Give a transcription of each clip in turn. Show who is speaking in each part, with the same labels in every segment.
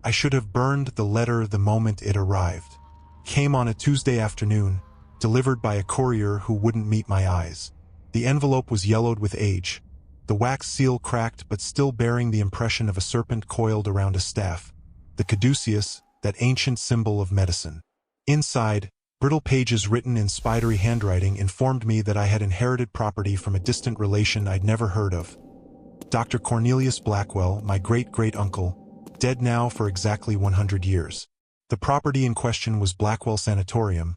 Speaker 1: I should have burned the letter the moment it arrived. Came on a Tuesday afternoon, delivered by a courier who wouldn't meet my eyes. The envelope was yellowed with age, the wax seal cracked but still bearing the impression of a serpent coiled around a staff, the caduceus, that ancient symbol of medicine. Inside, brittle pages written in spidery handwriting informed me that I had inherited property from a distant relation I'd never heard of. Dr. Cornelius Blackwell, my great-great-uncle, dead now for exactly 100 years. The property in question was Blackwell Sanatorium,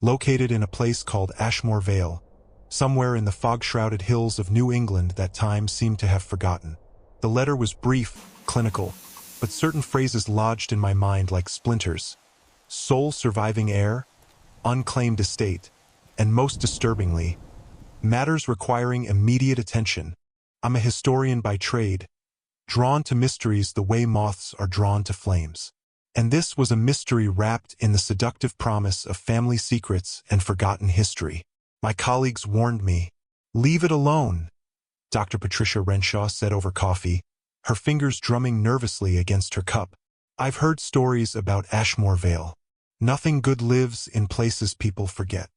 Speaker 1: located in a place called Ashmore Vale, somewhere in the fog-shrouded hills of New England that time seemed to have forgotten. The letter was brief, clinical, but certain phrases lodged in my mind like splinters. Sole surviving heir, unclaimed estate, and most disturbingly, matters requiring immediate attention. I'm a historian by trade, drawn to mysteries the way moths are drawn to flames. And this was a mystery wrapped in the seductive promise of family secrets and forgotten history. My colleagues warned me, "Leave it alone," Dr. Patricia Renshaw said over coffee, her fingers drumming nervously against her cup. "I've heard stories about Ashmore Vale. Nothing good lives in places people forget."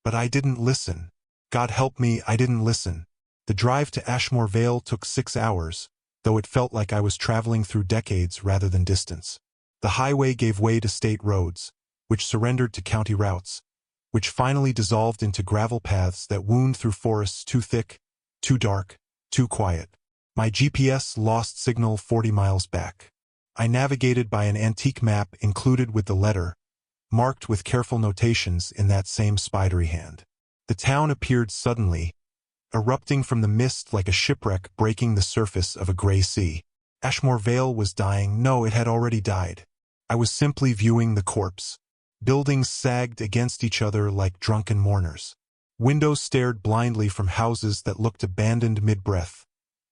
Speaker 1: But I didn't listen. God help me, I didn't listen. The drive to Ashmore Vale took 6 hours, though it felt like I was traveling through decades rather than distance. The highway gave way to state roads, which surrendered to county routes, which finally dissolved into gravel paths that wound through forests too thick, too dark, too quiet. My GPS lost signal 40 miles back. I navigated by an antique map included with the letter, marked with careful notations in that same spidery hand. The town appeared suddenly, erupting from the mist like a shipwreck breaking the surface of a gray sea. Ashmore Vale was dying. No, it had already died. I was simply viewing the corpse. Buildings sagged against each other like drunken mourners. Windows stared blindly from houses that looked abandoned mid-breath,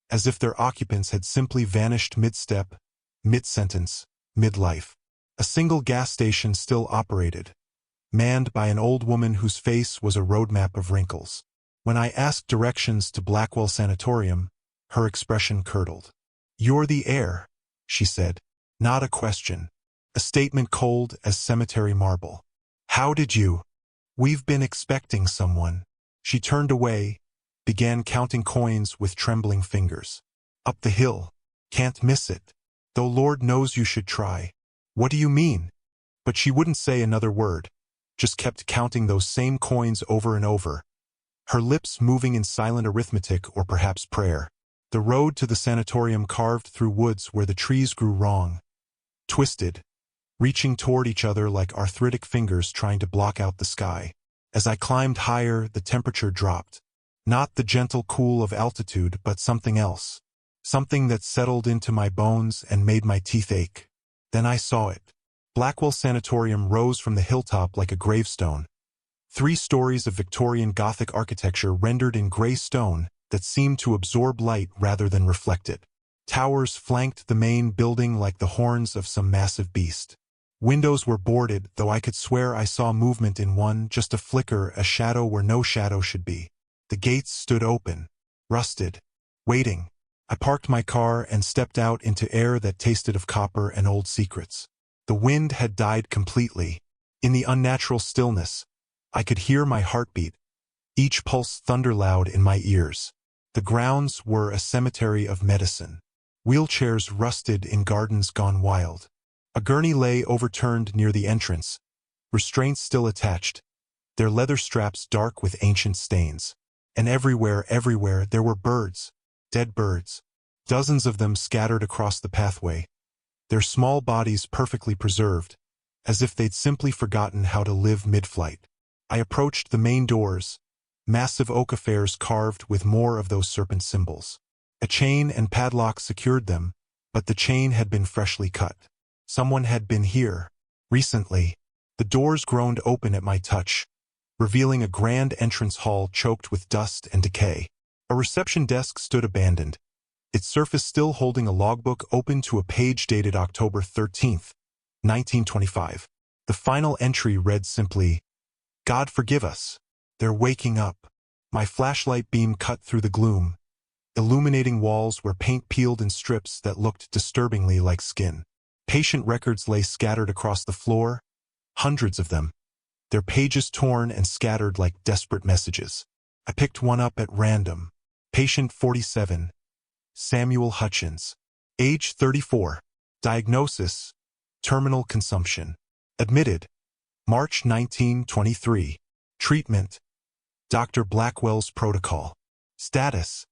Speaker 1: as if their occupants had simply vanished mid-step, mid-sentence, mid-life. A single gas station still operated, manned by an old woman whose face was a roadmap of wrinkles. When I asked directions to Blackwell Sanatorium, her expression curdled. "You're the heir," she said. Not a question. A statement cold as cemetery marble. "How did you?" "We've been expecting someone." She turned away, began counting coins with trembling fingers. "Up the hill. Can't miss it. Though Lord knows you should try." "What do you mean?" But she wouldn't say another word, just kept counting those same coins over and over, her lips moving in silent arithmetic or perhaps prayer. The road to the sanatorium carved through woods where the trees grew wrong, twisted, reaching toward each other like arthritic fingers trying to block out the sky. As I climbed higher, the temperature dropped. Not the gentle cool of altitude, but something else. Something that settled into my bones and made my teeth ache. Then I saw it. Blackwell Sanatorium rose from the hilltop like a gravestone. 3 stories of Victorian Gothic architecture rendered in gray stone that seemed to absorb light rather than reflect it. Towers flanked the main building like the horns of some massive beast. Windows were boarded, though I could swear I saw movement in one, just a flicker, a shadow where no shadow should be. The gates stood open, rusted, waiting. I parked my car and stepped out into air that tasted of copper and old secrets. The wind had died completely. In the unnatural stillness, I could hear my heartbeat, each pulse thunder-loud in my ears. The grounds were a cemetery of medicine. Wheelchairs rusted in gardens gone wild. A gurney lay overturned near the entrance, restraints still attached, their leather straps dark with ancient stains. And everywhere, there were birds, dead birds, dozens of them scattered across the pathway, their small bodies perfectly preserved, as if they'd simply forgotten how to live mid-flight. I approached the main doors, massive oak affairs carved with more of those serpent symbols. A chain and padlock secured them, but the chain had been freshly cut. Someone had been here, recently. The doors groaned open at my touch, revealing a grand entrance hall choked with dust and decay. A reception desk stood abandoned, its surface still holding a logbook open to a page dated October 13th, 1925. The final entry read simply, "God forgive us. They're waking up." My flashlight beam cut through the gloom, illuminating walls where paint peeled in strips that looked disturbingly like skin. Patient records lay scattered across the floor, hundreds of them, their pages torn and scattered like desperate messages. I picked one up at random. Patient 47, Samuel Hutchins. Age 34. Diagnosis, terminal consumption. Admitted, March 1923. Treatment, Dr. Blackwell's protocol. Status,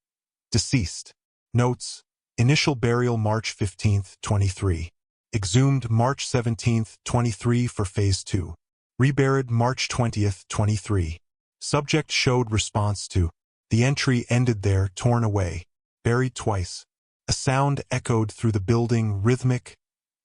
Speaker 1: deceased. Notes, initial burial March 15, 23. Exhumed March 17, 23 for Phase 2. Reburied March 20, 23. Subject showed response to. The entry ended there, torn away. Buried twice. A sound echoed through the building, rhythmic,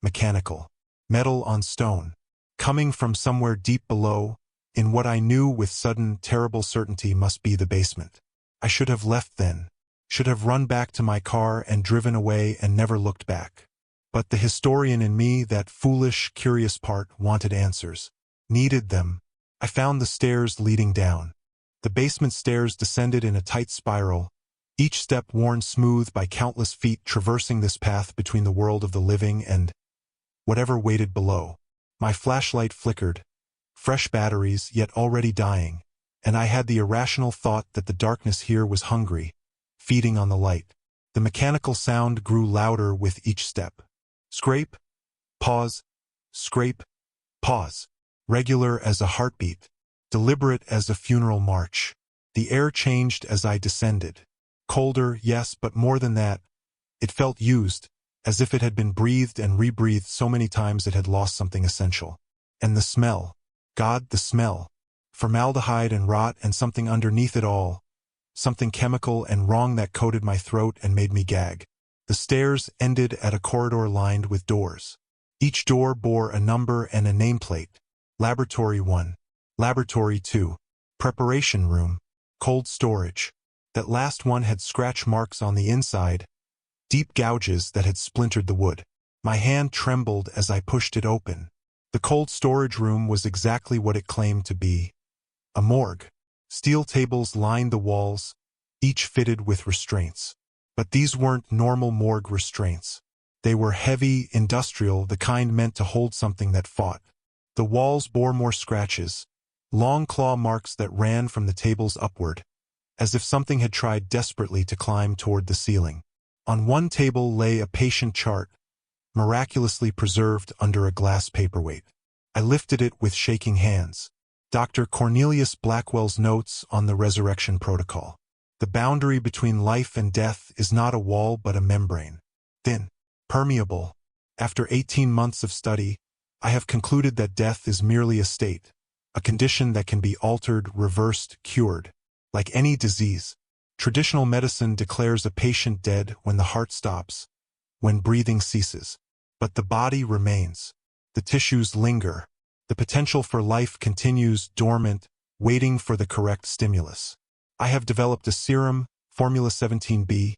Speaker 1: mechanical. Metal on stone. Coming from somewhere deep below, in what I knew with sudden, terrible certainty must be the basement. I should have left then. Should have run back to my car and driven away and never looked back. But the historian in me, that foolish, curious part, wanted answers. Needed them. I found the stairs leading down. The basement stairs descended in a tight spiral, each step worn smooth by countless feet traversing this path between the world of the living and whatever waited below. My flashlight flickered, fresh batteries yet already dying, and I had the irrational thought that the darkness here was hungry, feeding on the light. The mechanical sound grew louder with each step. Scrape, pause, scrape, pause. Regular as a heartbeat, deliberate as a funeral march. The air changed as I descended. Colder, yes, but more than that, it felt used, as if it had been breathed and rebreathed so many times it had lost something essential. And the smell. God, the smell. Formaldehyde and rot and something underneath it all. Something chemical and wrong that coated my throat and made me gag. The stairs ended at a corridor lined with doors. Each door bore a number and a nameplate. Laboratory 1. Laboratory 2. Preparation room. Cold storage. That last one had scratch marks on the inside, deep gouges that had splintered the wood. My hand trembled as I pushed it open. The cold storage room was exactly what it claimed to be. A morgue. Steel tables lined the walls, each fitted with restraints. But these weren't normal morgue restraints. They were heavy, industrial, the kind meant to hold something that fought. The walls bore more scratches, long claw marks that ran from the tables upward, as if something had tried desperately to climb toward the ceiling. On one table lay a patient chart, miraculously preserved under a glass paperweight. I lifted it with shaking hands. Dr. Cornelius Blackwell's notes on the resurrection protocol. The boundary between life and death is not a wall but a membrane. Thin, permeable. After 18 months of study, I have concluded that death is merely a state, a condition that can be altered, reversed, cured. Like any disease, traditional medicine declares a patient dead when the heart stops, when breathing ceases. But the body remains. The tissues linger. The potential for life continues dormant, waiting for the correct stimulus. I have developed a serum, Formula 17B,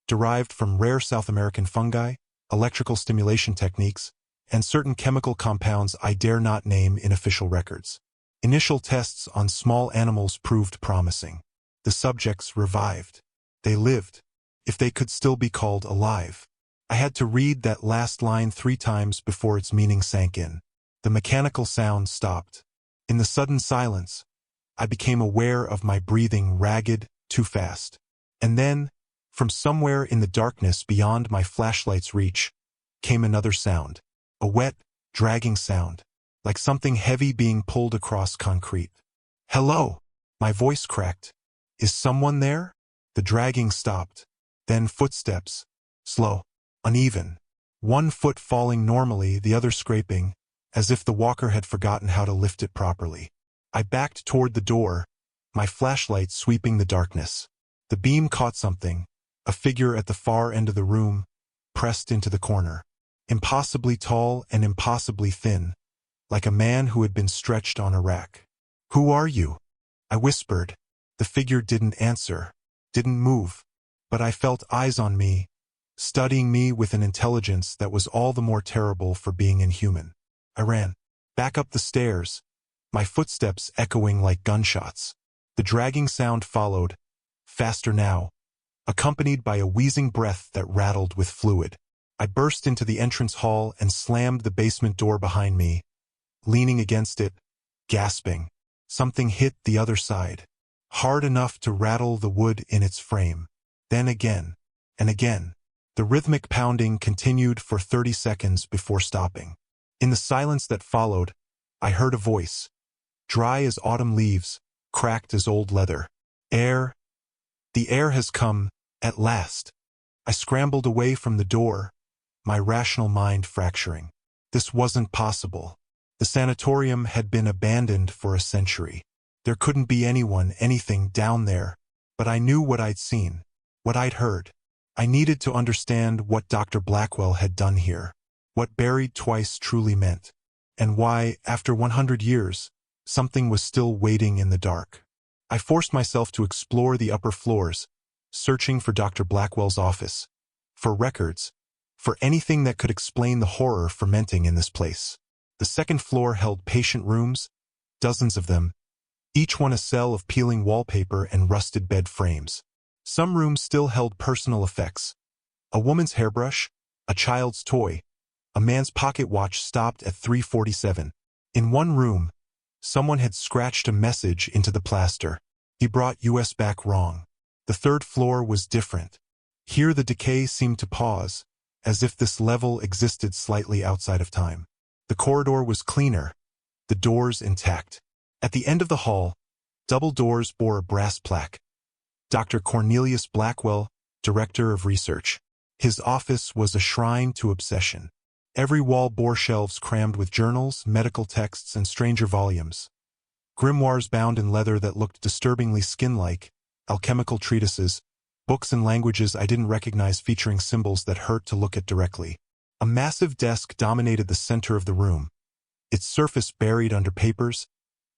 Speaker 1: derived from rare South American fungi, electrical stimulation techniques, and certain chemical compounds I dare not name in official records. Initial tests on small animals proved promising. The subjects revived. They lived, if they could still be called alive. I had to read that last line 3 times before its meaning sank in. The mechanical sound stopped. In the sudden silence, I became aware of my breathing ragged, too fast. And then, from somewhere in the darkness beyond my flashlight's reach, came another sound. A wet, dragging sound, like something heavy being pulled across concrete. Hello! My voice cracked. Is someone there? The dragging stopped. Then footsteps. Slow. Uneven. One foot falling normally, the other scraping, as if the walker had forgotten how to lift it properly. I backed toward the door, my flashlight sweeping the darkness. The beam caught something, a figure at the far end of the room, pressed into the corner. Impossibly tall and impossibly thin, like a man who had been stretched on a rack. Who are you? I whispered. The figure didn't answer, didn't move, but I felt eyes on me, studying me with an intelligence that was all the more terrible for being inhuman. I ran, back up the stairs, my footsteps echoing like gunshots. The dragging sound followed, faster now, accompanied by a wheezing breath that rattled with fluid. I burst into the entrance hall and slammed the basement door behind me, leaning against it, gasping. Something hit the other side, hard enough to rattle the wood in its frame. Then again, and again. The rhythmic pounding continued for 30 seconds before stopping. In the silence that followed, I heard a voice, dry as autumn leaves, cracked as old leather. Air. The air has come, at last. I scrambled away from the door, my rational mind fracturing. This wasn't possible. The sanatorium had been abandoned for a century. There couldn't be anyone, anything down there. But I knew what I'd seen, what I'd heard. I needed to understand what Dr. Blackwell had done here, what buried twice truly meant, and why, after 100 years, something was still waiting in the dark. I forced myself to explore the upper floors, searching for Dr. Blackwell's office, for records, for anything that could explain the horror fermenting in this place. The second floor held patient rooms, dozens of them, each one a cell of peeling wallpaper and rusted bed frames. Some rooms still held personal effects. A woman's hairbrush, a child's toy, a man's pocket watch stopped at 3:47. In one room, someone had scratched a message into the plaster. He brought US back wrong. The third floor was different. Here the decay seemed to pause, as if this level existed slightly outside of time. The corridor was cleaner, the doors intact. At the end of the hall, double doors bore a brass plaque. Dr. Cornelius Blackwell, Director of Research. His office was a shrine to obsession. Every wall bore shelves crammed with journals, medical texts, and stranger volumes. Grimoires bound in leather that looked disturbingly skin-like, alchemical treatises, books in languages I didn't recognize featuring symbols that hurt to look at directly. A massive desk dominated the center of the room, its surface buried under papers,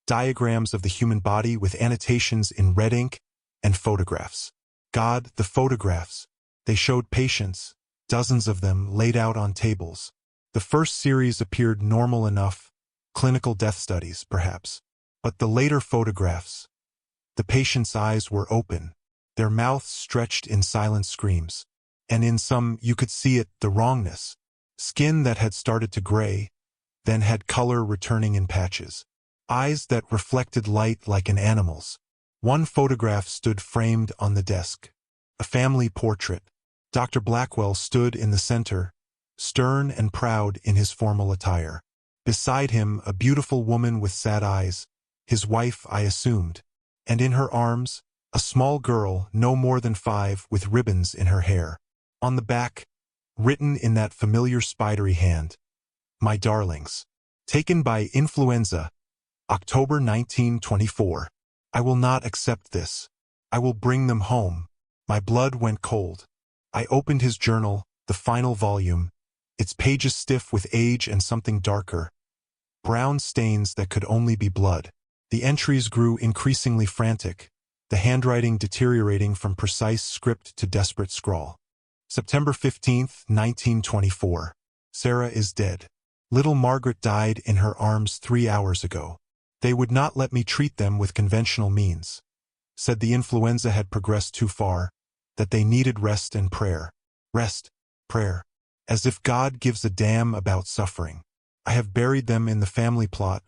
Speaker 1: diagrams of the human body with annotations in red ink, and photographs. God, the photographs. They showed patients, dozens of them laid out on tables. The first series appeared normal enough, clinical death studies, perhaps. But the later photographs, the patients' eyes were open, their mouths stretched in silent screams. And in some, you could see it, the wrongness. Skin that had started to gray, then had color returning in patches. Eyes that reflected light like an animal's. One photograph stood framed on the desk. A family portrait. Dr. Blackwell stood in the center, stern and proud in his formal attire. Beside him, a beautiful woman with sad eyes, his wife, I assumed. And in her arms, a small girl, no more than 5, with ribbons in her hair. On the back, written in that familiar spidery hand, "My darlings. Taken by influenza, October 1924. I will not accept this. I will bring them home." My blood went cold. I opened his journal, the final volume, its pages stiff with age and something darker. Brown stains that could only be blood. The entries grew increasingly frantic, the handwriting deteriorating from precise script to desperate scrawl. September 15th, 1924. Sarah is dead. Little Margaret died in her arms 3 hours ago. They would not let me treat them with conventional means. Said the influenza had progressed too far, that they needed rest and prayer. Rest, prayer. As if God gives a damn about suffering. I have buried them in the family plot,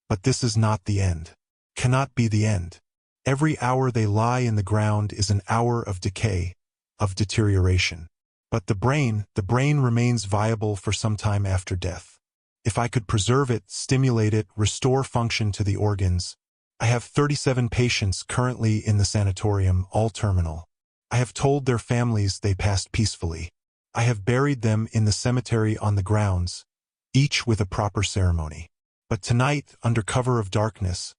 Speaker 1: but this is not the end. Cannot be the end. Every hour they lie in the ground is an hour of decay, of deterioration. But the brain remains viable for some time after death. If I could preserve it, stimulate it, restore function to the organs. I have 37 patients currently in the sanatorium, all terminal. I have told their families they passed peacefully. I have buried them in the cemetery on the grounds, each with a proper ceremony. But tonight, under cover of darkness,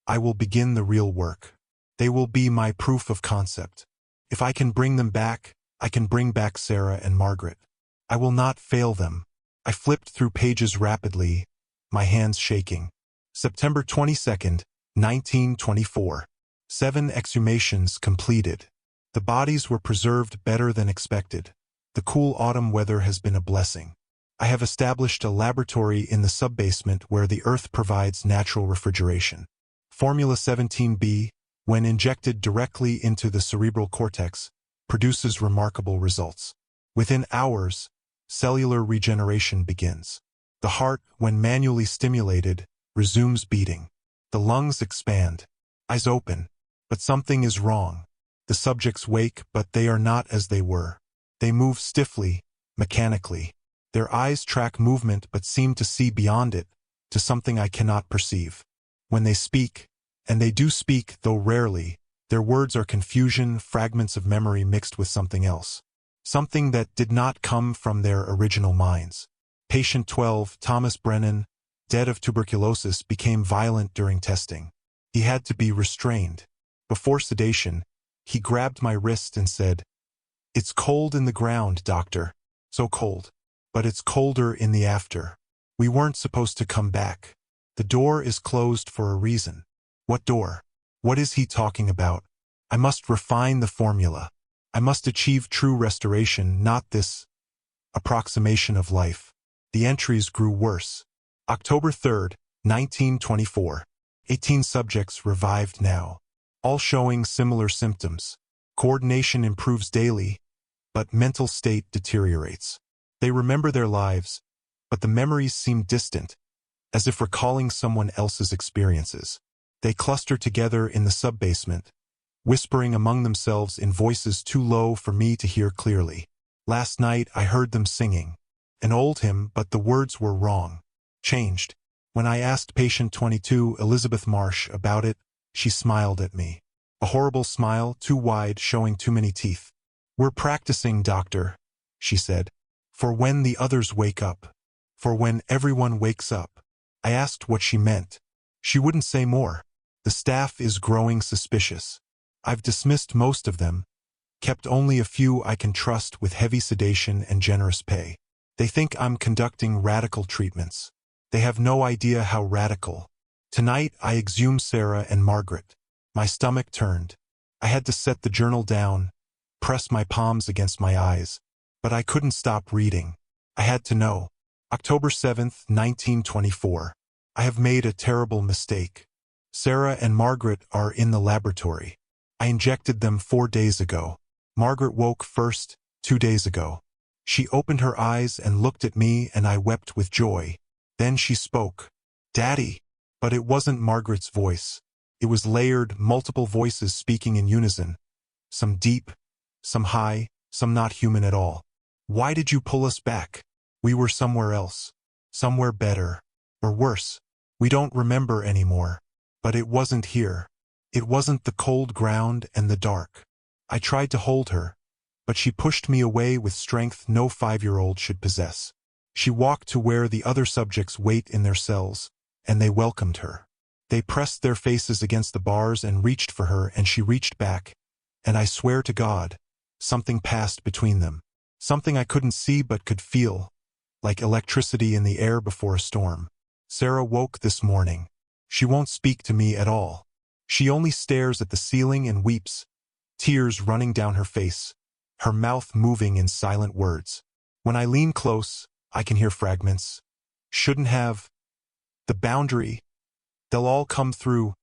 Speaker 1: I will begin the real work. They will be my proof of concept. If I can bring them back, I can bring back Sarah and Margaret. I will not fail them. I flipped through pages rapidly, my hands shaking. September 22nd, 1924. 7 exhumations completed. The bodies were preserved better than expected. The cool autumn weather has been a blessing. I have established a laboratory in the subbasement where the earth provides natural refrigeration. Formula 17B, when injected directly into the cerebral cortex, produces remarkable results. Within hours, cellular regeneration begins. The heart, when manually stimulated, resumes beating. The lungs expand. Eyes open. But something is wrong. The subjects wake, but they are not as they were. They move stiffly, mechanically. Their eyes track movement but seem to see beyond it, to something I cannot perceive. When they speak, and they do speak, though rarely, their words are confusion, fragments of memory mixed with something else. Something that did not come from their original minds. Patient 12, Thomas Brennan, dead of tuberculosis, became violent during testing. He had to be restrained. Before sedation, he grabbed my wrist and said, "It's cold in the ground, doctor. So cold. But it's colder in the after. We weren't supposed to come back. The door is closed for a reason." What door? What is he talking about? I must refine the formula. I must achieve true restoration, not this approximation of life. The entries grew worse. October 3rd, 1924. 18 subjects revived now, all showing similar symptoms. Coordination improves daily, but mental state deteriorates. They remember their lives, but the memories seem distant, as if recalling someone else's experiences. They cluster together in the sub-basement, whispering among themselves in voices too low for me to hear clearly. Last night I heard them singing an old hymn, but the words were wrong, changed. When I asked patient 22, Elizabeth Marsh, about it, she smiled at me. A horrible smile, too wide, showing too many teeth. "We're practicing, doctor," she said, "for when the others wake up. For when everyone wakes up." I asked what she meant. She wouldn't say more. The staff is growing suspicious. I've dismissed most of them, kept only a few I can trust with heavy sedation and generous pay. They think I'm conducting radical treatments. They have no idea how radical. Tonight I exhumed Sarah and Margaret. My stomach turned. I had to set the journal down, press my palms against my eyes, but I couldn't stop reading. I had to know. October 7th, 1924. I have made a terrible mistake. Sarah and Margaret are in the laboratory. I injected them 4 days ago. Margaret woke first, 2 days ago. She opened her eyes and looked at me, and I wept with joy. Then she spoke. "Daddy." But it wasn't Margaret's voice. It was layered, multiple voices speaking in unison. Some deep, some high, some not human at all. "Why did you pull us back? We were somewhere else. Somewhere better. Or worse. We don't remember anymore. But it wasn't here. It wasn't the cold ground and the dark." I tried to hold her, but she pushed me away with strength no 5-year-old should possess. She walked to where the other subjects wait in their cells, and they welcomed her. They pressed their faces against the bars and reached for her, and she reached back, and I swear to God, something passed between them. Something I couldn't see but could feel, like electricity in the air before a storm. Sarah woke this morning. She won't speak to me at all. She only stares at the ceiling and weeps, tears running down her face, her mouth moving in silent words. When I lean close, I can hear fragments. Shouldn't have. The boundary. They'll all come through.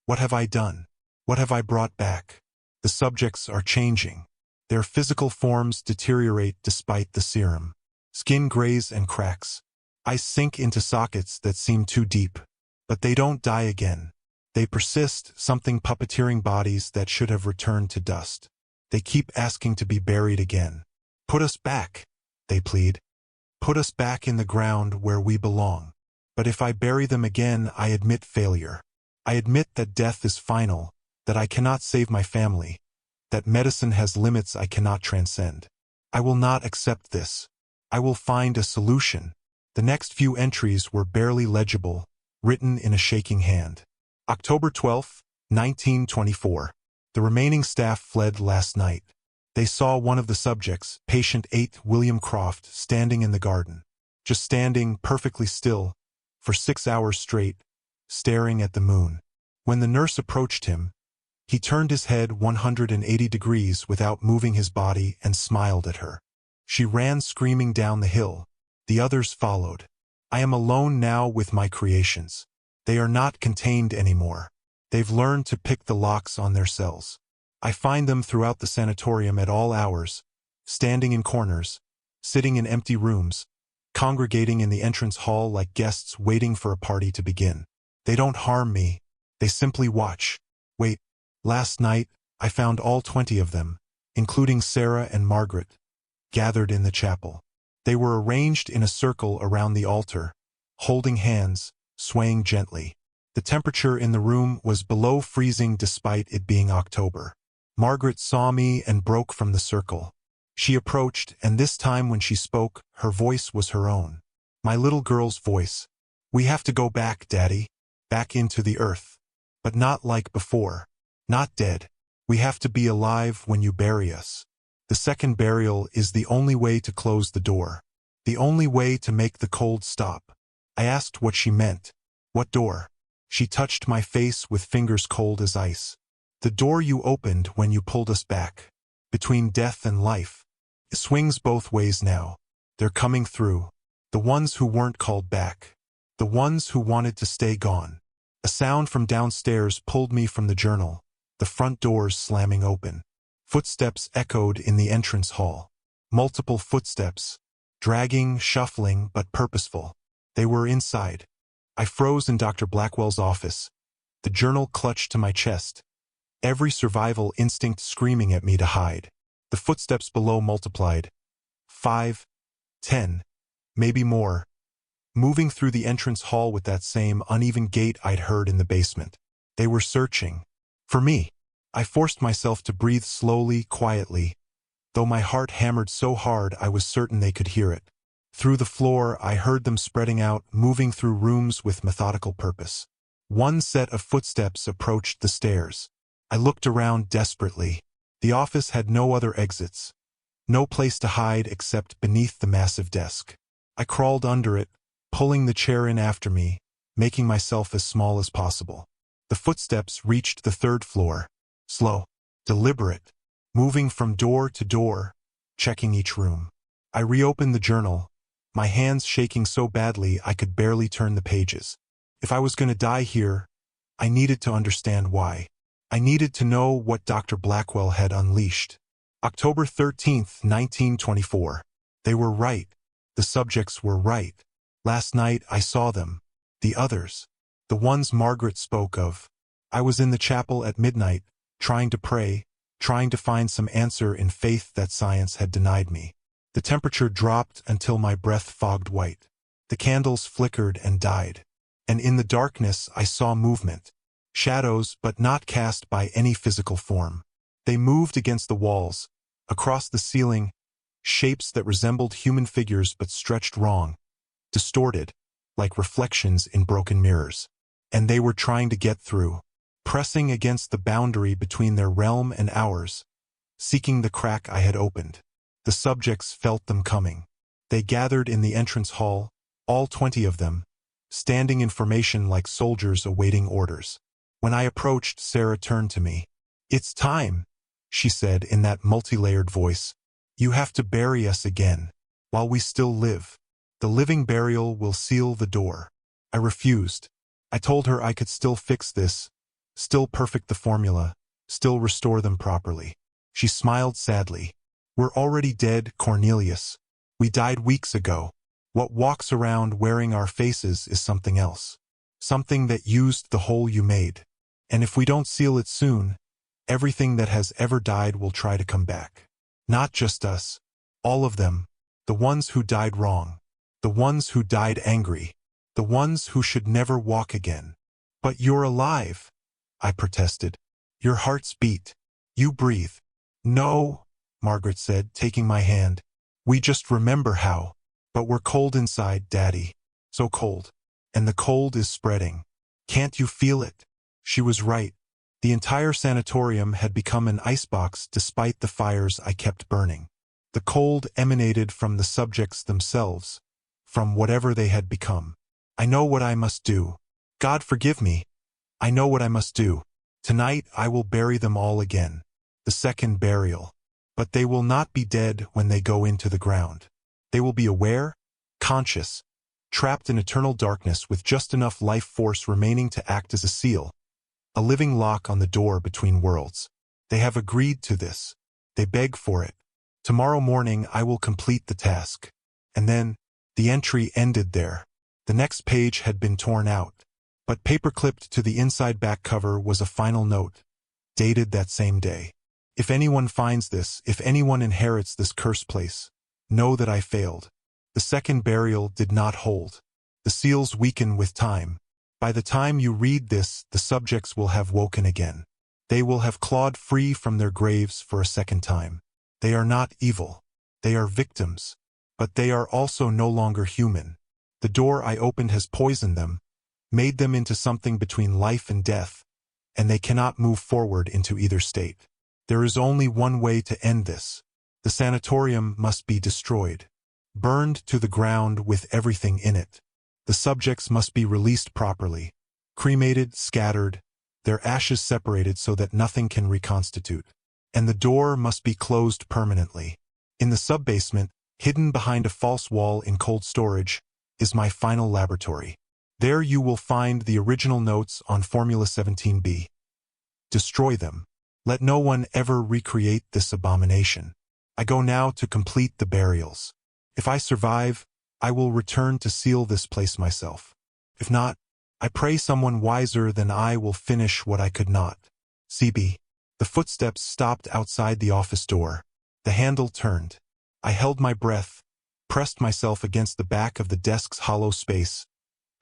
Speaker 1: What have I done? What have I brought back? The subjects are changing. Their physical forms deteriorate despite the serum. Skin grays and cracks. Eyes sink into sockets that seem too deep. But they don't die again. They persist, something puppeteering bodies that should have returned to dust. They keep asking to be buried again. "Put us back," they plead. "Put us back in the ground where we belong." But if I bury them again, I admit failure. I admit that death is final, that I cannot save my family, that medicine has limits I cannot transcend. I will not accept this. I will find a solution. The next few entries were barely legible, written in a shaking hand. October 12th, 1924. The remaining staff fled last night. They saw one of the subjects, patient 8, William Croft, standing in the garden. Just standing, perfectly still, for 6 hours straight, staring at the moon. When the nurse approached him, he turned his head 180 degrees without moving his body and smiled at her. She ran screaming down the hill. The others followed. I am alone now with my creations. They are not contained anymore. They've learned to pick the locks on their cells. I find them throughout the sanatorium at all hours, standing in corners, sitting in empty rooms, congregating in the entrance hall like guests waiting for a party to begin. They don't harm me, they simply watch. Wait, last night, I found all 20 of them, including Sarah and Margaret, gathered in the chapel. They were arranged in a circle around the altar, holding hands, swaying gently. The temperature in the room was below freezing despite it being October. Margaret saw me and broke from the circle. She approached, and this time when she spoke, her voice was her own. My little girl's voice. We have to go back, Daddy. Back into the earth. But not like before. Not dead. We have to be alive when you bury us. The second burial is the only way to close the door. The only way to make the cold stop. I asked what she meant. What door? She touched my face with fingers cold as ice. The door you opened when you pulled us back. Between death and life. It swings both ways now. They're coming through. The ones who weren't called back. The ones who wanted to stay gone. A sound from downstairs pulled me from the journal, the front doors slamming open. Footsteps echoed in the entrance hall. Multiple footsteps. Dragging, shuffling, but purposeful. They were inside. I froze in Dr. Blackwell's office. The journal clutched to my chest. Every survival instinct screaming at me to hide. The footsteps below multiplied. 5, 10, maybe more. Moving through the entrance hall with that same uneven gait I'd heard in the basement. They were searching. For me. I forced myself to breathe slowly, quietly, though my heart hammered so hard I was certain they could hear it. Through the floor, I heard them spreading out, moving through rooms with methodical purpose. One set of footsteps approached the stairs. I looked around desperately. The office had no other exits. No place to hide except beneath the massive desk. I crawled under it, pulling the chair in after me, making myself as small as possible. The footsteps reached the third floor. Slow, deliberate, moving from door to door, checking each room. I reopened the journal, my hands shaking so badly I could barely turn the pages. If I was going to die here, I needed to understand why. I needed to know what Dr. Blackwell had unleashed. October 13th, 1924. They were right. The subjects were right. Last night I saw them. The others. The ones Margaret spoke of. I was in the chapel at midnight, trying to pray, trying to find some answer in faith that science had denied me. The temperature dropped until my breath fogged white. The candles flickered and died. And in the darkness I saw movement. Shadows, but not cast by any physical form. They moved against the walls, across the ceiling, shapes that resembled human figures but stretched wrong, distorted, like reflections in broken mirrors. And they were trying to get through, pressing against the boundary between their realm and ours, seeking the crack I had opened. The subjects felt them coming. They gathered in the entrance hall, all 20 of them, standing in formation like soldiers awaiting orders. When I approached, Sarah turned to me. "It's time," she said in that multi-layered voice. "You have to bury us again, while we still live. The living burial will seal the door." I refused. I told her I could still fix this, still perfect the formula, still restore them properly. She smiled sadly. "We're already dead, Cornelius. We died weeks ago. What walks around wearing our faces is something else. Something that used the hole you made. And if we don't seal it soon, everything that has ever died will try to come back. Not just us. All of them. The ones who died wrong. The ones who died angry. The ones who should never walk again." "But you're alive," I protested. "Your heart's beat. You breathe." "No," Margaret said, taking my hand. "We just remember how. But we're cold inside, Daddy. So cold. And the cold is spreading. Can't you feel it?" She was right. The entire sanatorium had become an icebox despite the fires I kept burning. The cold emanated from the subjects themselves, from whatever they had become. I know what I must do. God forgive me. I know what I must do. Tonight I will bury them all again. The second burial. But they will not be dead when they go into the ground. They will be aware, conscious, trapped in eternal darkness with just enough life force remaining to act as a seal, a living lock on the door between worlds. They have agreed to this. They beg for it. Tomorrow morning I will complete the task. And then, the entry ended there. The next page had been torn out, but paper-clipped to the inside back cover was a final note, dated that same day. If anyone finds this, if anyone inherits this cursed place, know that I failed. The second burial did not hold. The seals weaken with time. By the time you read this, the subjects will have woken again. They will have clawed free from their graves for a second time. They are not evil. They are victims. But they are also no longer human. The door I opened has poisoned them, made them into something between life and death, and they cannot move forward into either state. There is only one way to end this. The sanatorium must be destroyed, burned to the ground with everything in it. The subjects must be released properly, cremated, scattered, their ashes separated so that nothing can reconstitute. And the door must be closed permanently. In the sub-basement, hidden behind a false wall in cold storage, is my final laboratory. There you will find the original notes on Formula 17B. Destroy them. Let no one ever recreate this abomination. I go now to complete the burials. If I survive, I will return to seal this place myself. If not, I pray someone wiser than I will finish what I could not. CB. The footsteps stopped outside the office door. The handle turned. I held my breath, pressed myself against the back of the desk's hollow space,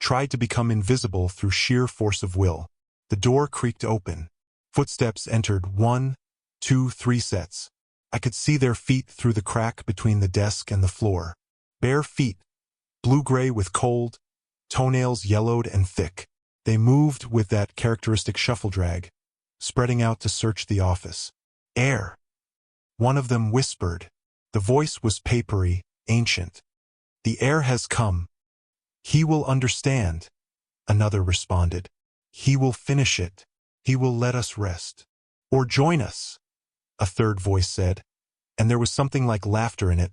Speaker 1: tried to become invisible through sheer force of will. The door creaked open. Footsteps entered 1, 2, 3 sets. I could see their feet through the crack between the desk and the floor. Bare feet, blue-gray with cold, toenails yellowed and thick. They moved with that characteristic shuffle drag, spreading out to search the office. Air. One of them whispered. The voice was papery, ancient. The heir has come. He will understand. Another responded. He will finish it. He will let us rest. Or join us, a third voice said, and there was something like laughter in it,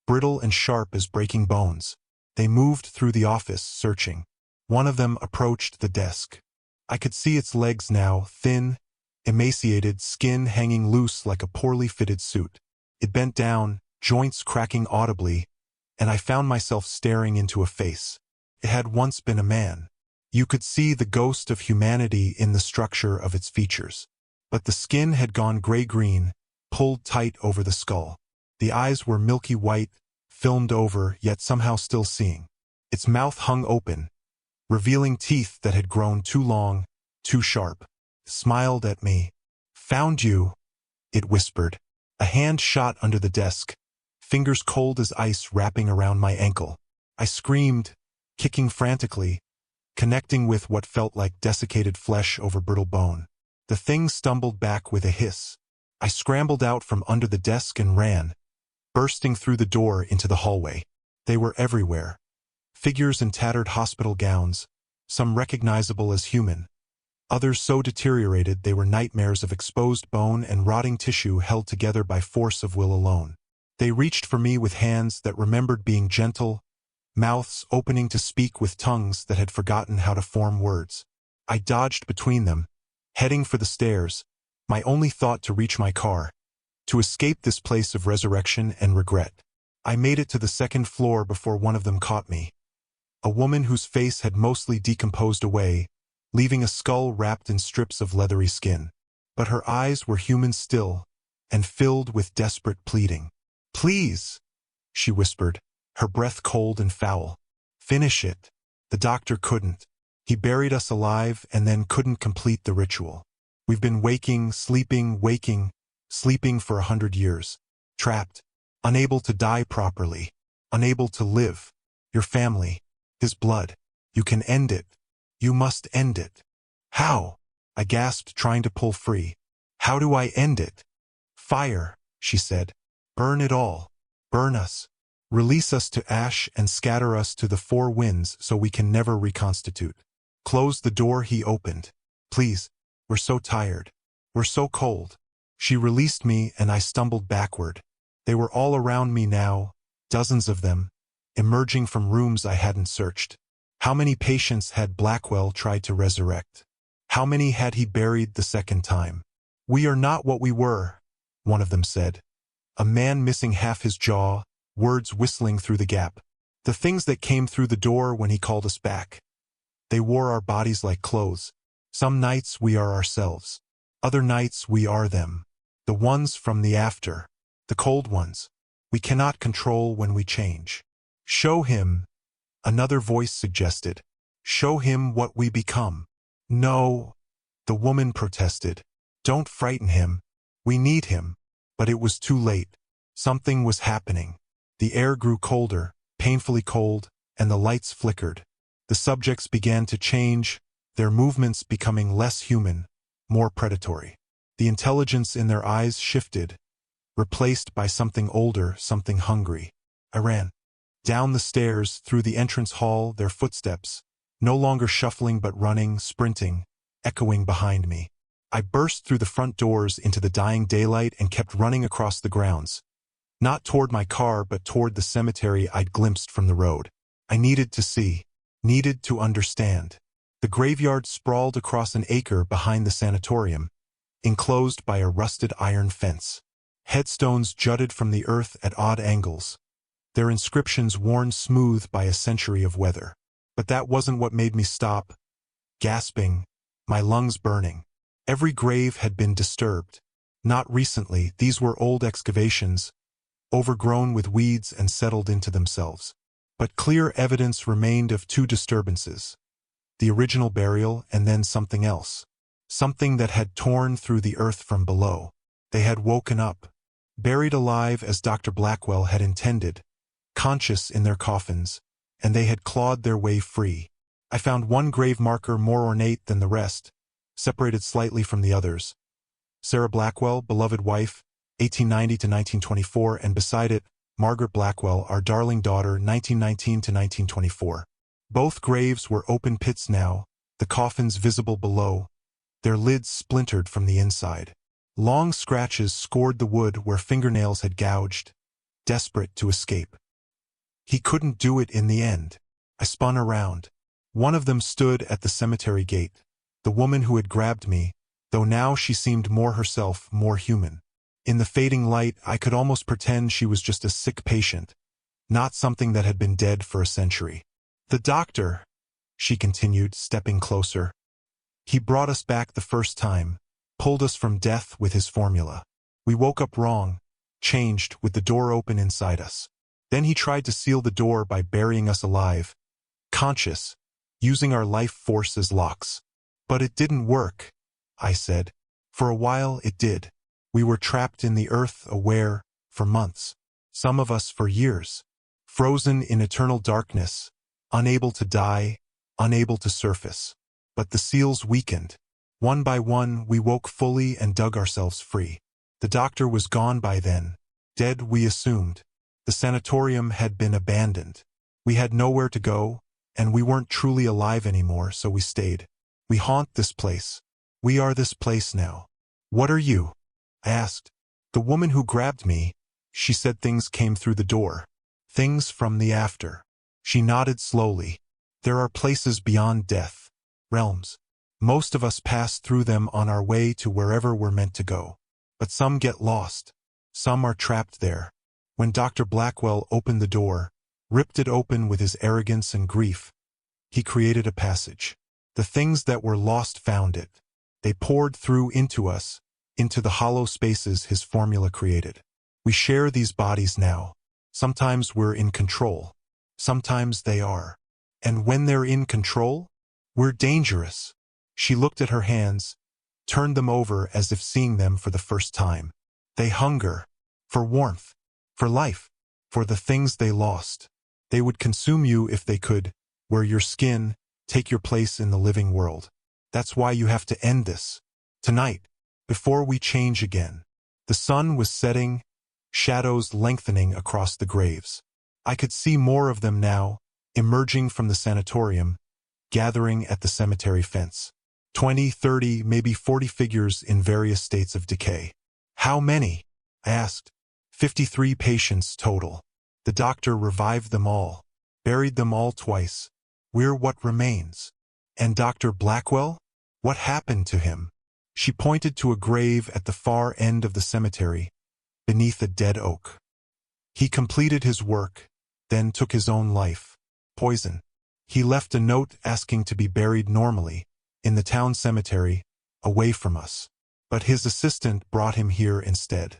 Speaker 1: brittle and sharp as breaking bones. They moved through the office, searching. One of them approached the desk. I could see its legs now, thin, emaciated, skin hanging loose like a poorly fitted suit. It bent down, joints cracking audibly, and I found myself staring into a face. It had once been a man. You could see the ghost of humanity in the structure of its features. But the skin had gone gray-green, pulled tight over the skull. The eyes were milky white, filmed over, yet somehow still seeing. Its mouth hung open, revealing teeth that had grown too long, too sharp. It smiled at me. Found you, it whispered. A hand shot under the desk, fingers cold as ice wrapping around my ankle. I screamed, kicking frantically, connecting with what felt like desiccated flesh over brittle bone. The thing stumbled back with a hiss. I scrambled out from under the desk and ran, bursting through the door into the hallway. They were everywhere. Figures in tattered hospital gowns, some recognizable as human, others so deteriorated they were nightmares of exposed bone and rotting tissue held together by force of will alone. They reached for me with hands that remembered being gentle, mouths opening to speak with tongues that had forgotten how to form words. I dodged between them, heading for the stairs, my only thought to reach my car, to escape this place of resurrection and regret. I made it to the second floor before one of them caught me. A woman whose face had mostly decomposed away, leaving a skull wrapped in strips of leathery skin. But her eyes were human still, and filled with desperate pleading. Please, she whispered, her breath cold and foul. Finish it. The doctor couldn't. He buried us alive and then couldn't complete the ritual. We've been waking, sleeping, waking, sleeping for 100 years. Trapped. Unable to die properly. Unable to live. Your family. His blood. You can end it. You must end it. How? I gasped, trying to pull free. How do I end it? Fire, she said. Burn it all. Burn us. Release us to ash and scatter us to the four winds so we can never reconstitute. Close the door he opened. Please, we're so tired. We're so cold. She released me and I stumbled backward. They were all around me now, dozens of them, emerging from rooms I hadn't searched. How many patients had Blackwell tried to resurrect? How many had he buried the second time? We are not what we were, one of them said. A man missing half his jaw, words whistling through the gap. The things that came through the door when he called us back. They wore our bodies like clothes. Some nights we are ourselves. Other nights we are them. The ones from the after. The cold ones. We cannot control when we change. Show him, another voice suggested. Show him what we become. No, the woman protested. Don't frighten him. We need him. But it was too late. Something was happening. The air grew colder, painfully cold, and the lights flickered. The subjects began to change, their movements becoming less human, more predatory. The intelligence in their eyes shifted, replaced by something older, something hungry. I ran. Down the stairs, through the entrance hall, their footsteps, no longer shuffling but running, sprinting, echoing behind me. I burst through the front doors into the dying daylight and kept running across the grounds. Not toward my car, but toward the cemetery I'd glimpsed from the road. I needed to see, needed to understand. The graveyard sprawled across an acre behind the sanatorium, enclosed by a rusted iron fence. Headstones jutted from the earth at odd angles, their inscriptions worn smooth by a century of weather. But that wasn't what made me stop, gasping, my lungs burning. Every grave had been disturbed. Not recently, these were old excavations, overgrown with weeds and settled into themselves. But clear evidence remained of two disturbances. The original burial and then something else. Something that had torn through the earth from below. They had woken up, buried alive as Dr. Blackwell had intended, conscious in their coffins, and they had clawed their way free. I found one grave marker more ornate than the rest, separated slightly from the others. Sarah Blackwell, beloved wife, 1890 to 1924, and beside it, Margaret Blackwell, our darling daughter, 1919 to 1924. Both graves were open pits now, the coffins visible below, their lids splintered from the inside. Long scratches scored the wood where fingernails had gouged, desperate to escape. He couldn't do it in the end. I spun around. One of them stood at the cemetery gate, the woman who had grabbed me, though now she seemed more herself, more human. In the fading light, I could almost pretend she was just a sick patient, not something that had been dead for a century. The doctor, she continued, stepping closer. He brought us back the first time, pulled us from death with his formula. We woke up wrong, changed, with the door open inside us. Then he tried to seal the door by burying us alive, conscious, using our life force as locks. But it didn't work, I said. For a while it did. We were trapped in the earth, aware, for months. Some of us for years. Frozen in eternal darkness, unable to die, unable to surface. But the seals weakened. One by one, we woke fully and dug ourselves free. The doctor was gone by then. Dead, we assumed. The sanatorium had been abandoned. We had nowhere to go, and we weren't truly alive anymore, so we stayed. We haunt this place. We are this place now. What are you? I asked. The woman who grabbed me, she said things came through the door. Things from the after. She nodded slowly. There are places beyond death. Realms. Most of us pass through them on our way to wherever we're meant to go. But some get lost. Some are trapped there. When Dr. Blackwell opened the door, ripped it open with his arrogance and grief, he created a passage. The things that were lost found it. They poured through into us, into the hollow spaces his formula created. We share these bodies now. Sometimes we're in control. Sometimes they are. And when they're in control, we're dangerous. She looked at her hands, turned them over as if seeing them for the first time. They hunger for warmth, for life, for the things they lost. They would consume you if they could, wear your skin, take your place in the living world. That's why you have to end this. Tonight, before we change again. The sun was setting, shadows lengthening across the graves. I could see more of them now, emerging from the sanatorium, gathering at the cemetery fence. 20, 30, maybe 40 figures in various states of decay. How many? I asked. 53 patients total. The doctor revived them all, buried them all twice. We're what remains. And Dr. Blackwell? What happened to him? She pointed to a grave at the far end of the cemetery, beneath a dead oak. He completed his work, then took his own life. Poison. He left a note asking to be buried normally, in the town cemetery, away from us. But his assistant brought him here instead.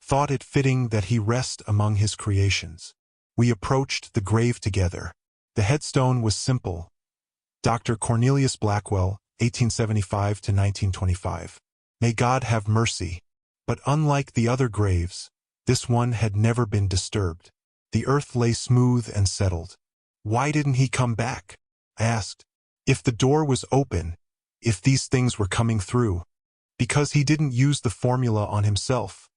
Speaker 1: Thought it fitting that he rest among his creations. We approached the grave together. The headstone was simple. Dr. Cornelius Blackwell, 1875 to 1925. May God have mercy. But unlike the other graves, this one had never been disturbed. The earth lay smooth and settled. Why didn't he come back? I asked. If the door was open, if these things were coming through. Because he didn't use the formula on himself,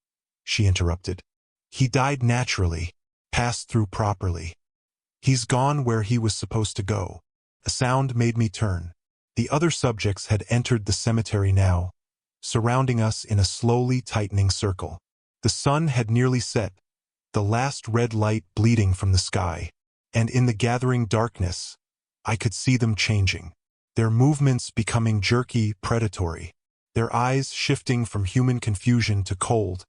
Speaker 1: she interrupted. He died naturally, passed through properly. He's gone where he was supposed to go. A sound made me turn. The other subjects had entered the cemetery now, surrounding us in a slowly tightening circle. The sun had nearly set, the last red light bleeding from the sky, and in the gathering darkness, I could see them changing, their movements becoming jerky, predatory, their eyes shifting from human confusion to cold,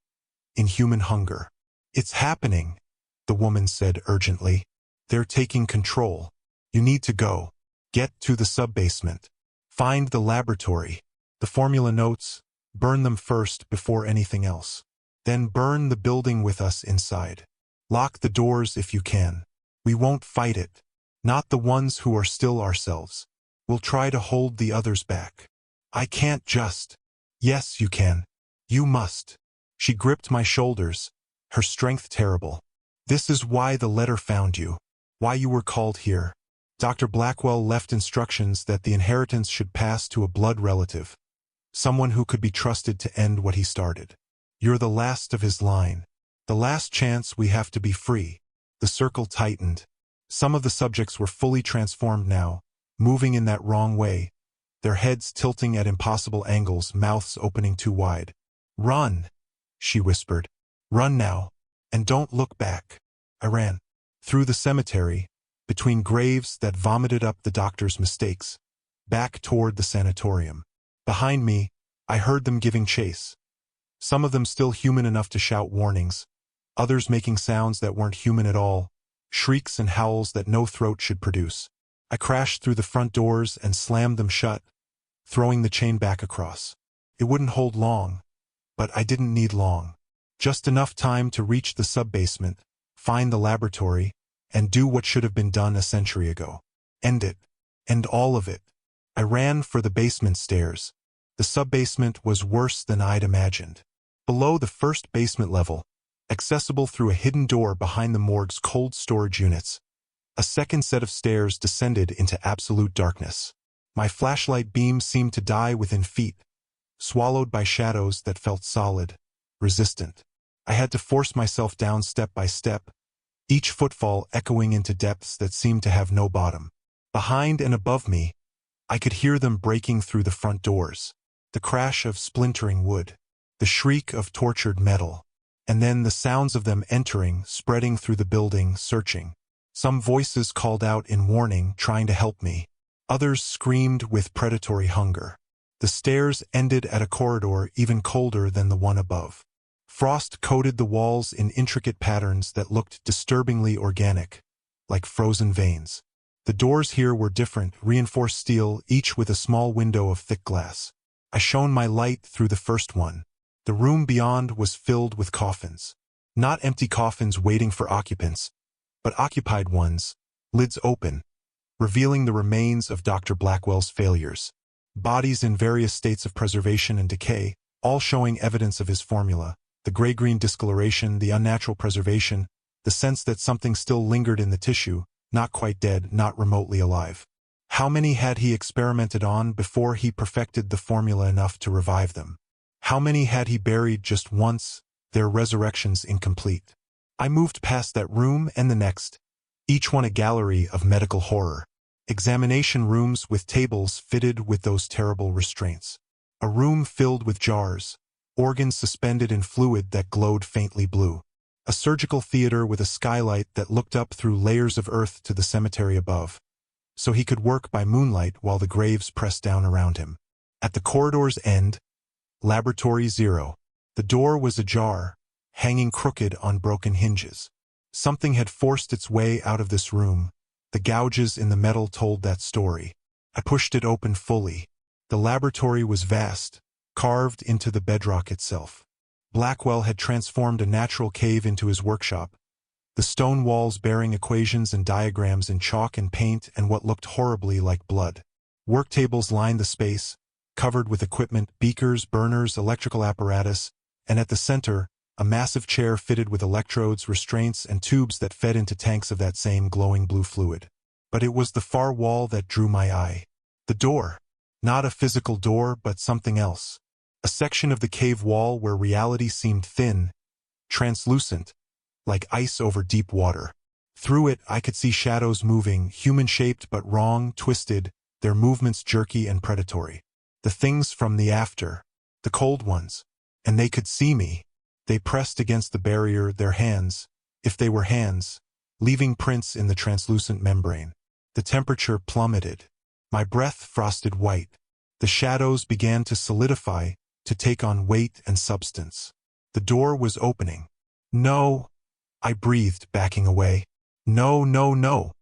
Speaker 1: inhuman hunger. It's happening, the woman said urgently. They're taking control. You need to go. Get to the sub-basement. Find the laboratory. The formula notes, burn them first before anything else. Then burn the building with us inside. Lock the doors if you can. We won't fight it. Not the ones who are still ourselves. We'll try to hold the others back. I can't just. Yes, you can. You must. She gripped my shoulders, her strength terrible. This is why the letter found you. Why you were called here. Dr. Blackwell left instructions that the inheritance should pass to a blood relative, someone who could be trusted to end what he started. You're the last of his line. The last chance we have to be free. The circle tightened. Some of the subjects were fully transformed now, moving in that wrong way, their heads tilting at impossible angles, mouths opening too wide. Run, she whispered. Run now, and don't look back. I ran. Through the cemetery, between graves that vomited up the doctor's mistakes, back toward the sanatorium. Behind me, I heard them giving chase. Some of them still human enough to shout warnings, others making sounds that weren't human at all, shrieks and howls that no throat should produce. I crashed through the front doors and slammed them shut, throwing the chain back across. It wouldn't hold long, but I didn't need long. Just enough time to reach the sub-basement, find the laboratory, and do what should have been done a century ago. End it. End all of it. I ran for the basement stairs. The sub-basement was worse than I'd imagined. Below the first basement level, accessible through a hidden door behind the morgue's cold storage units, a second set of stairs descended into absolute darkness. My flashlight beam seemed to die within feet, swallowed by shadows that felt solid, resistant. I had to force myself down step by step, each footfall echoing into depths that seemed to have no bottom. Behind and above me, I could hear them breaking through the front doors, the crash of splintering wood, the shriek of tortured metal, and then the sounds of them entering, spreading through the building, searching. Some voices called out in warning, trying to help me. Others screamed with predatory hunger. The stairs ended at a corridor even colder than the one above. Frost coated the walls in intricate patterns that looked disturbingly organic, like frozen veins. The doors here were different, reinforced steel, each with a small window of thick glass. I shone my light through the first one. The room beyond was filled with coffins. Not empty coffins waiting for occupants, but occupied ones, lids open, revealing the remains of Dr. Blackwell's failures. Bodies in various states of preservation and decay, all showing evidence of his formula. The gray-green discoloration, the unnatural preservation, the sense that something still lingered in the tissue, not quite dead, not remotely alive. How many had he experimented on before he perfected the formula enough to revive them? How many had he buried just once, their resurrections incomplete? I moved past that room and the next, each one a gallery of medical horror. Examination rooms with tables fitted with those terrible restraints. A room filled with jars, organs suspended in fluid that glowed faintly blue. A surgical theater with a skylight that looked up through layers of earth to the cemetery above, so he could work by moonlight while the graves pressed down around him. At the corridor's end, Laboratory 0. The door was ajar, hanging crooked on broken hinges. Something had forced its way out of this room. The gouges in the metal told that story. I pushed it open fully. The laboratory was vast, carved into the bedrock itself. Blackwell had transformed a natural cave into his workshop, the stone walls bearing equations and diagrams in chalk and paint and what looked horribly like blood. Work tables lined the space, covered with equipment, beakers, burners, electrical apparatus, and at the center, a massive chair fitted with electrodes, restraints, and tubes that fed into tanks of that same glowing blue fluid. But it was the far wall that drew my eye. The door. Not a physical door, but something else. A section of the cave wall where reality seemed thin, translucent, like ice over deep water. Through it, I could see shadows moving, human-shaped but wrong, twisted, their movements jerky and predatory. The things from the after. The cold ones. And they could see me. They pressed against the barrier, their hands, if they were hands, leaving prints in the translucent membrane. The temperature plummeted. My breath frosted white. The shadows began to solidify, to take on weight and substance. The door was opening. No, I breathed, backing away. No, no, no.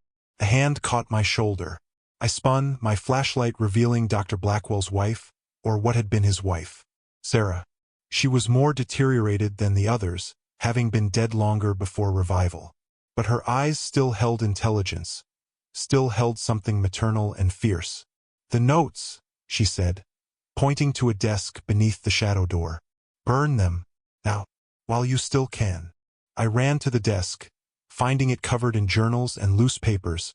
Speaker 1: A hand caught my shoulder. I spun, my flashlight revealing Dr. Blackwell's wife, or what had been his wife. Sarah. She was more deteriorated than the others, having been dead longer before revival. But her eyes still held intelligence, still held something maternal and fierce. "The notes," she said, pointing to a desk beneath the shadow door. "Burn them, now, while you still can." I ran to the desk, finding it covered in journals and loose papers,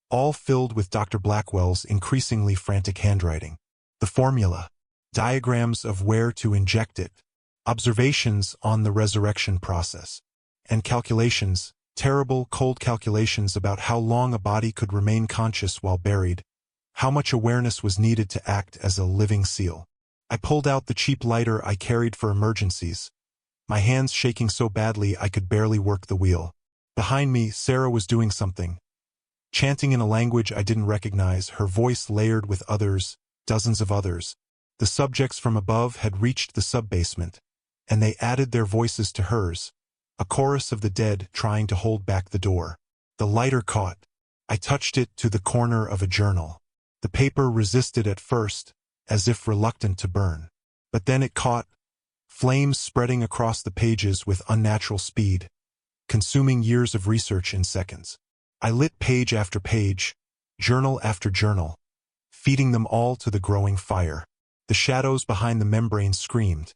Speaker 1: all filled with Dr. Blackwell's increasingly frantic handwriting. The formula, diagrams of where to inject it, observations on the resurrection process, and calculations, terrible, cold calculations about how long a body could remain conscious while buried, how much awareness was needed to act as a living seal. I pulled out the cheap lighter I carried for emergencies, my hands shaking so badly I could barely work the wheel. Behind me, Sarah was doing something, chanting in a language I didn't recognize, her voice layered with others, dozens of others. The subjects from above had reached the sub-basement, and they added their voices to hers, a chorus of the dead trying to hold back the door. The lighter caught. I touched it to the corner of a journal. The paper resisted at first, as if reluctant to burn. But then it caught, flames spreading across the pages with unnatural speed, consuming years of research in seconds. I lit page after page, journal after journal, feeding them all to the growing fire. The shadows behind the membrane screamed,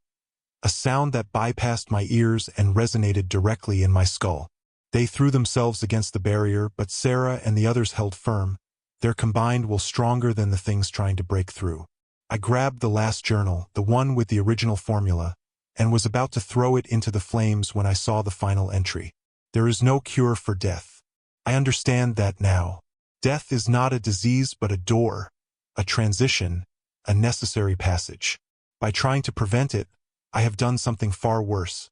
Speaker 1: a sound that bypassed my ears and resonated directly in my skull. They threw themselves against the barrier, but Sarah and the others held firm, their combined will stronger than the things trying to break through. I grabbed the last journal, the one with the original formula, and was about to throw it into the flames when I saw the final entry. There is no cure for death. I understand that now. Death is not a disease but a door, a transition, a necessary passage. By trying to prevent it, I have done something far worse.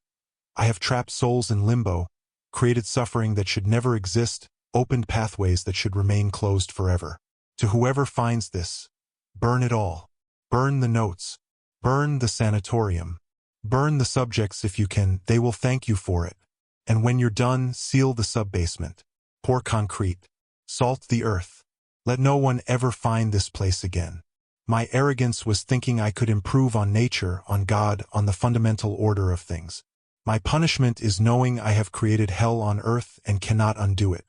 Speaker 1: I have trapped souls in limbo, created suffering that should never exist, opened pathways that should remain closed forever. To whoever finds this, burn it all. Burn the notes. Burn the sanatorium. Burn the subjects if you can, they will thank you for it. And when you're done, seal the sub-basement. Pour concrete. Salt the earth. Let no one ever find this place again. My arrogance was thinking I could improve on nature, on God, on the fundamental order of things. My punishment is knowing I have created hell on earth and cannot undo it.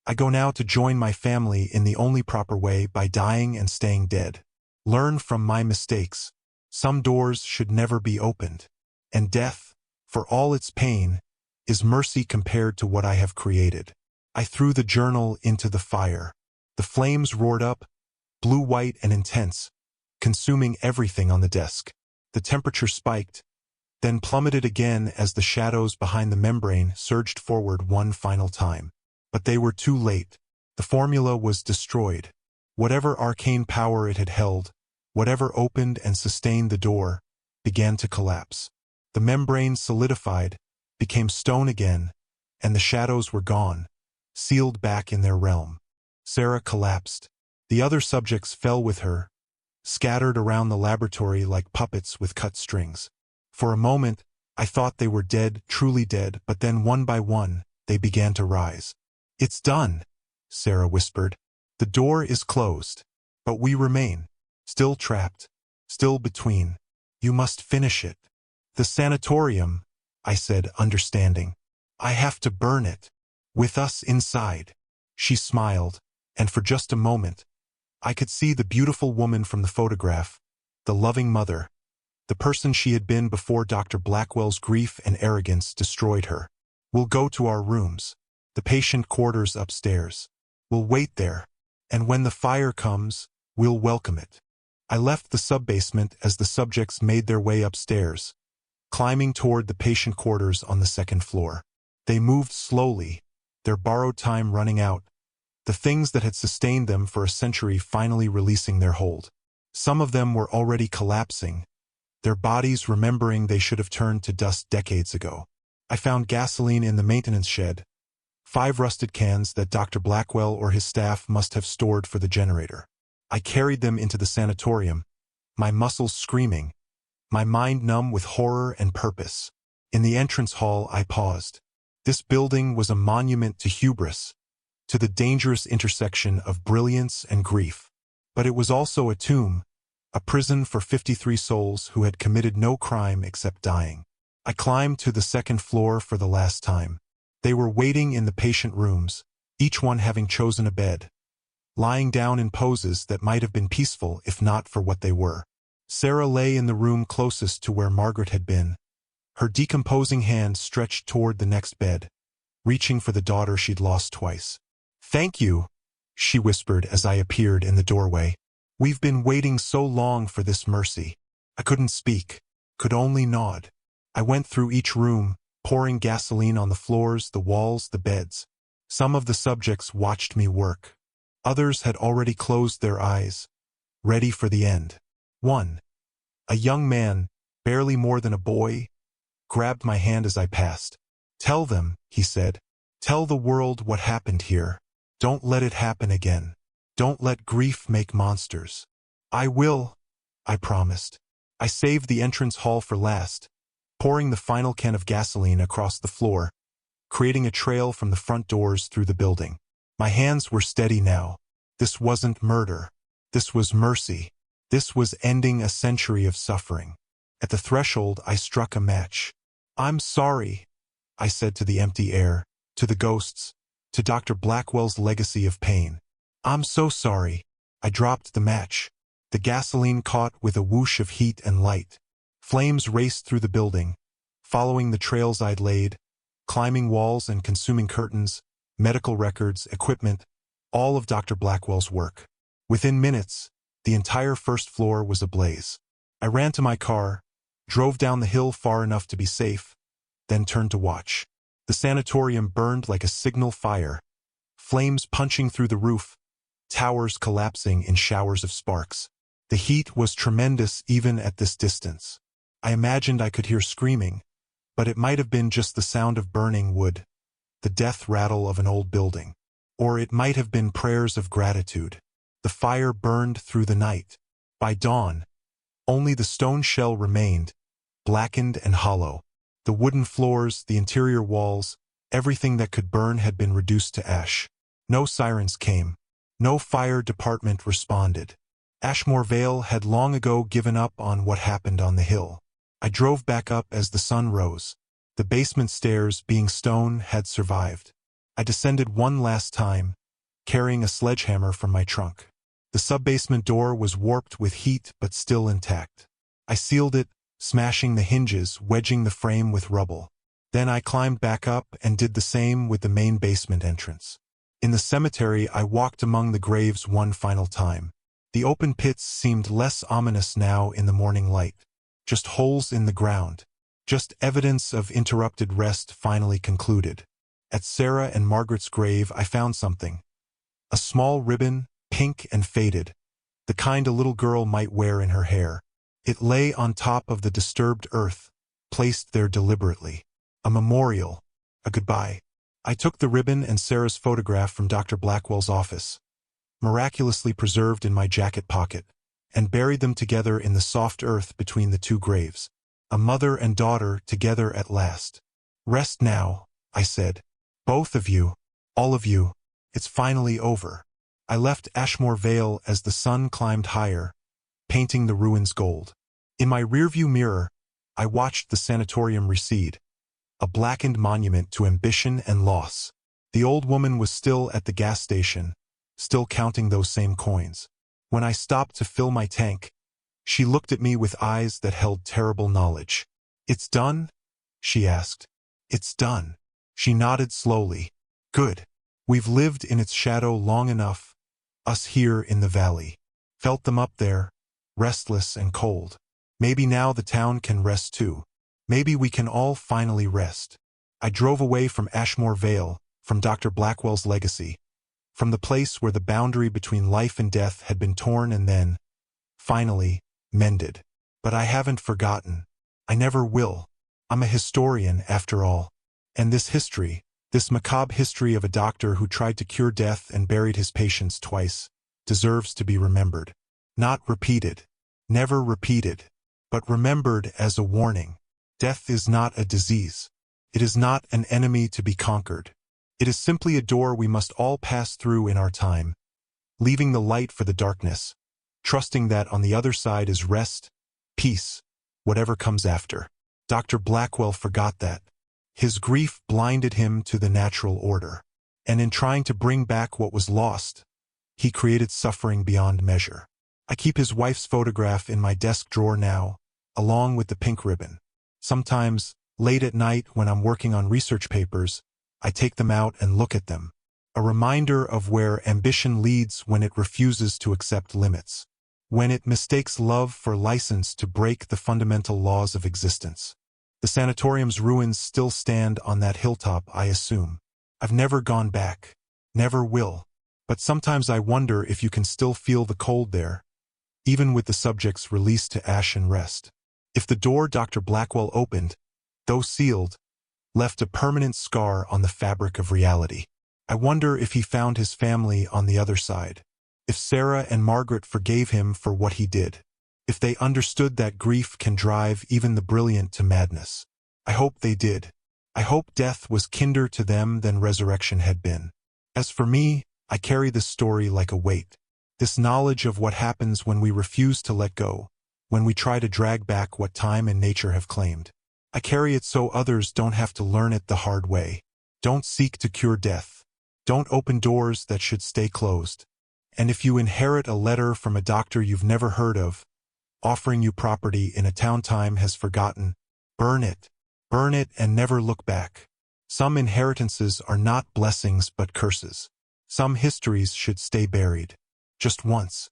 Speaker 1: I go now to join my family in the only proper way, by dying and staying dead. Learn from my mistakes. Some doors should never be opened. And death, for all its pain, is mercy compared to what I have created. I threw the journal into the fire. The flames roared up, blue-white and intense, consuming everything on the desk. The temperature spiked, then plummeted again as the shadows behind the membrane surged forward one final time. But they were too late. The formula was destroyed. Whatever arcane power it had held, whatever opened and sustained the door, began to collapse. The membrane solidified, became stone again, and the shadows were gone, sealed back in their realm. Sarah collapsed. The other subjects fell with her, scattered around the laboratory like puppets with cut strings. For a moment, I thought they were dead, truly dead, but then one by one, they began to rise. "It's done," Sarah whispered. "The door is closed. But we remain. Still trapped. Still between. You must finish it." "The sanatorium," I said, understanding. "I have to burn it. With us inside." She smiled, and for just a moment, I could see the beautiful woman from the photograph, the loving mother, the person she had been before Dr. Blackwell's grief and arrogance destroyed her. "We'll go to our rooms. The patient quarters upstairs. We'll wait there, and when the fire comes, we'll welcome it." I left the sub-basement as the subjects made their way upstairs, climbing toward the patient quarters on the second floor. They moved slowly, their borrowed time running out, the things that had sustained them for a century finally releasing their hold. Some of them were already collapsing, their bodies remembering they should have turned to dust decades ago. I found gasoline in the maintenance shed, 5 rusted cans that Dr. Blackwell or his staff must have stored for the generator. I carried them into the sanatorium, my muscles screaming, my mind numb with horror and purpose. In the entrance hall, I paused. This building was a monument to hubris, to the dangerous intersection of brilliance and grief. But it was also a tomb, a prison for 53 souls who had committed no crime except dying. I climbed to the second floor for the last time. They were waiting in the patient rooms, each one having chosen a bed, lying down in poses that might have been peaceful if not for what they were. Sarah lay in the room closest to where Margaret had been, her decomposing hand stretched toward the next bed, reaching for the daughter she'd lost twice. "Thank you," she whispered as I appeared in the doorway. "We've been waiting so long for this mercy." I couldn't speak, could only nod. I went through each room, pouring gasoline on the floors, the walls, the beds. Some of the subjects watched me work. Others had already closed their eyes, ready for the end. One, a young man, barely more than a boy, grabbed my hand as I passed. "Tell them," he said. "Tell the world what happened here. Don't let it happen again. Don't let grief make monsters." "I will," I promised. I saved the entrance hall for last, pouring the final can of gasoline across the floor, creating a trail from the front doors through the building. My hands were steady now. This wasn't murder. This was mercy. This was ending a century of suffering. At the threshold, I struck a match. "I'm sorry," I said to the empty air, to the ghosts, to Dr. Blackwell's legacy of pain. "I'm so sorry." I dropped the match. The gasoline caught with a whoosh of heat and light. Flames raced through the building, following the trails I'd laid, climbing walls and consuming curtains, medical records, equipment, all of Dr. Blackwell's work. Within minutes, the entire first floor was ablaze. I ran to my car, drove down the hill far enough to be safe, then turned to watch. The sanatorium burned like a signal fire, flames punching through the roof, towers collapsing in showers of sparks. The heat was tremendous even at this distance. I imagined I could hear screaming, but it might have been just the sound of burning wood, the death rattle of an old building. Or it might have been prayers of gratitude. The fire burned through the night. By dawn, only the stone shell remained, blackened and hollow. The wooden floors, the interior walls, everything that could burn had been reduced to ash. No sirens came. No fire department responded. Ashmore Vale had long ago given up on what happened on the hill. I drove back up as the sun rose. The basement stairs, being stone, had survived. I descended one last time, carrying a sledgehammer from my trunk. The sub-basement door was warped with heat but still intact. I sealed it, smashing the hinges, wedging the frame with rubble. Then I climbed back up and did the same with the main basement entrance. In the cemetery, I walked among the graves one final time. The open pits seemed less ominous now in the morning light. Just holes in the ground. Just evidence of interrupted rest finally concluded. At Sarah and Margaret's grave, I found something. A small ribbon, pink and faded, the kind a little girl might wear in her hair. It lay on top of the disturbed earth, placed there deliberately. A memorial, a goodbye. I took the ribbon and Sarah's photograph from Dr. Blackwell's office, miraculously preserved in my jacket pocket, and buried them together in the soft earth between the two graves. a mother and daughter together at last. Rest now, I said. Both of you, all of you, it's finally over. I left Ashmore Vale as the sun climbed higher, painting the ruins gold. In my rearview mirror, I watched the sanatorium recede, a blackened monument to ambition and loss. The old woman was still at the gas station, still counting those same coins. When I stopped to fill my tank, she looked at me with eyes that held terrible knowledge. "It's done?" she asked. "It's done." She nodded slowly. "Good. We've lived in its shadow long enough, us here in the valley. Felt them up there, restless and cold. Maybe now the town can rest too. Maybe we can all finally rest." I drove away from Ashmore Vale, from Dr. Blackwell's legacy, from the place where the boundary between life and death had been torn and then, finally, mended. But I haven't forgotten. I never will. I'm a historian, after all. And this history, this macabre history of a doctor who tried to cure death and buried his patients twice, deserves to be remembered. Not repeated. Never repeated. But remembered as a warning. Death is not a disease. It is not an enemy to be conquered. It is simply a door we must all pass through in our time, leaving the light for the darkness, trusting that on the other side is rest, peace, whatever comes after. Dr. Blackwell forgot that. His grief blinded him to the natural order. And in trying to bring back what was lost, he created suffering beyond measure. I keep his wife's photograph in my desk drawer now, along with the pink ribbon. Sometimes, late at night when I'm working on research papers, I take them out and look at them. A reminder of where ambition leads when it refuses to accept limits. When it mistakes love for license to break the fundamental laws of existence. The sanatorium's ruins still stand on that hilltop, I assume. I've never gone back. Never will. But sometimes I wonder if you can still feel the cold there, even with the subjects released to ash and rest. If the door Dr. Blackwell opened, though sealed, left a permanent scar on the fabric of reality. I wonder if he found his family on the other side. If Sarah and Margaret forgave him for what he did. If they understood that grief can drive even the brilliant to madness. I hope they did. I hope death was kinder to them than resurrection had been. As for me, I carry this story like a weight. This knowledge of what happens when we refuse to let go, when we try to drag back what time and nature have claimed. I carry it so others don't have to learn it the hard way. Don't seek to cure death. Don't open doors that should stay closed. And if you inherit a letter from a doctor you've never heard of, offering you property in a town time has forgotten, burn it. Burn it and never look back. Some inheritances are not blessings but curses. Some histories should stay buried. Just once.